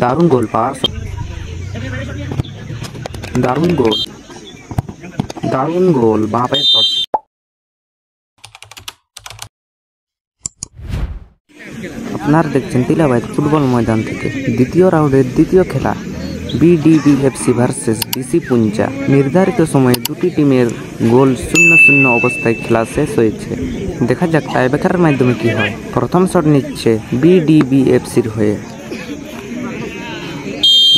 দারুণ গোল পাস, দারুণ গোল, দারুণ গোল বাঁ পায়ের শট। আপনারা দেখছেন তিলাবাইত ফুটবল ময়দান থেকে দ্বিতীয় রাউন্ডের দ্বিতীয় খেলা বিডিবিএফসি ভার্সেস ডিসি পুঞ্চা। নির্ধারিত সময়ে দুটি টিমের গোল 0-0 অবস্থায় খেলা শেষ হয়েছে। দেখা যাক টাইব্রেকারের মাধ্যমে কি হয়। প্রথম শট নিচ্ছে বিডিবিএফসির হয়ে।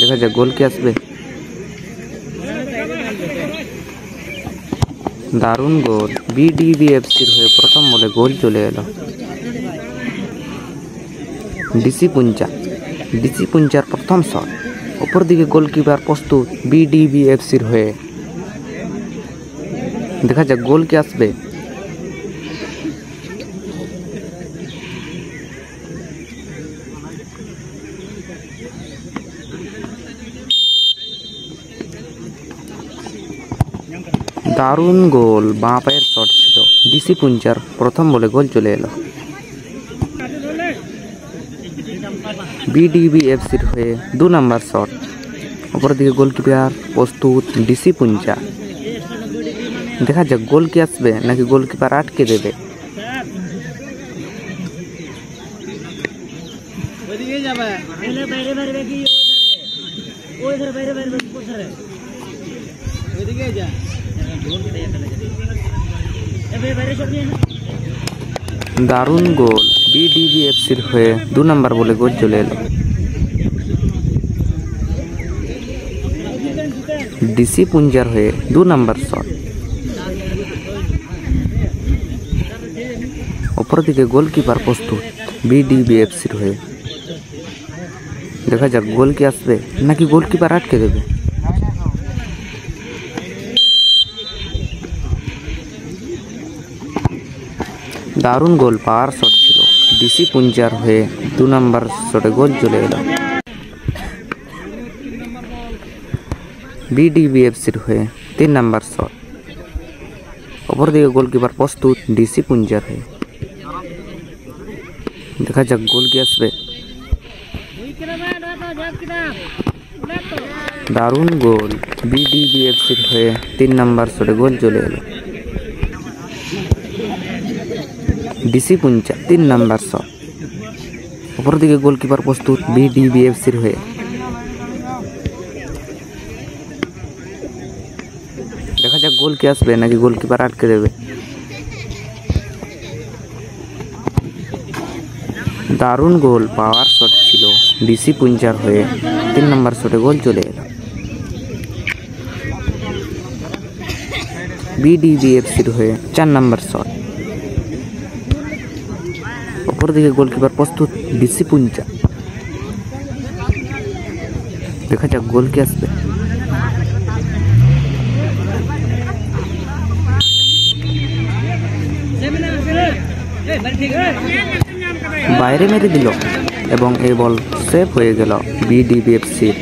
দেখা যাক গোল কি আসবে। দারুণ গোল, বিডিবিএফসির হয়ে প্রথম বলে গোল চলে এলো। ডিসি পুঞ্চার প্রথম শট, অপর দিকে গোলকিপার প্রস্তুত বিডিবিএফসির হয়ে। দেখা যাক গোল কি আসবে। দারুণ গোল, বাঁ পায়ের শট ছিল। ডিসি পুঞ্চার প্রথম বলে গোল চলে এলো। বিডিবিএফসির হয়ে 2 নম্বর শট, অপরদিকে গোলকিপার প্রস্তুত ডিসি পুঞ্চা। দেখা যাক গোল কি আসবে নাকি গোলকিপার আটকে দেবে। দারুণ গোল, বিডিবিএফসির হয়ে 2 নম্বর বলে গোল চলে এলো। ডিসি পুঞ্জার হয়ে 2 নম্বর শট, অপরদিকে গোলকিপার প্রস্তুত বিডিবিএফসির হয়ে। দেখা যাক গোল কি আসবে নাকি গোলকিপার আটকে দেবে। দারুণ গোল, পাওয়ার শট ছিল। ডিসি পুঞ্জার হয়ে 2 নম্বর শটে গোল চলে এলো। বিডিবিএফসির হয়ে 3 নম্বর শট, অপরদিকে গোলকিপার প্রস্তুত ডিসি পুঞ্জার হয়ে। দেখা যাক গোল কি আসবে। দারুণ গোল, বিডিবিএফসির হয়ে 3 নম্বর শটে গোল চলে এলো। ডিসি পুঞ্চা 3 নম্বর শট, অপরদিকে গোলকিপার প্রস্তুত বিডিবিএফসির হয়ে। দেখা যাক গোল কি আসবে নাকি গোলকিপার আটকে দেবে। দারুণ গোল, পাওয়ার শট ছিল। ডিসি পুঞ্চার হয়ে 3 নম্বর শটে গোল চলে এলো। বিডিবিএফসির হয়ে 4 নম্বর শট, অপরদিকে গোলকিপার প্রস্তুত ডিসি পুঞ্চা। দেখা যাক গোল কি আসবে। বাইরে মেরে দিল এবং এই বল সেভ হয়ে গেল বিডিবিএফসির।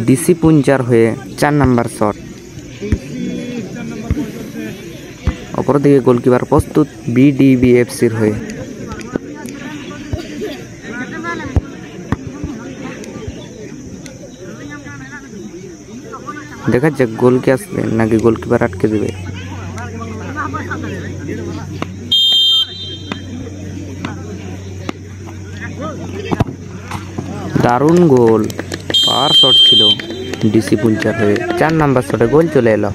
ডিসি পুঞ্চার হয়ে 4 নম্বর শট, অপরদিকে গোলকিপার প্রস্তুত বিডিবিএফসির হয়ে। দেখা যাক গোল কি আসবে নাকি গোলকিপার আটকে দেবে। দারুণ গোল, পাওয়ার শট ছিল। ডিসি পুঞ্চার হয়ে 4 নম্বর শটে গোল চলে এলো।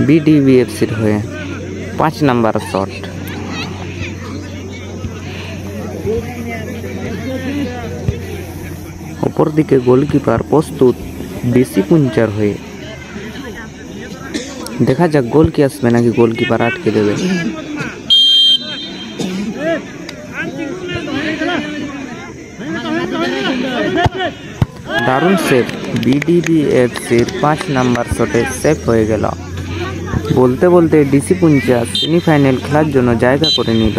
বিডিবিএফসির হয়ে 5 নম্বর শট, অপরদিকে গোলকিপার প্রস্তুত ডিসি পুঞ্চার হয়ে। দেখা যাক গোল কি আসবে নাকি গোলকিপার আটকে দেবে। দারুণ সেভ, বিডিবিএফসির 5 নম্বর শটে সেভ হয়ে গেল। বলতে বলতে ডিসি পুঞ্চা সেমিফাইনাল খেলার জন্য জায়গা করে নিল।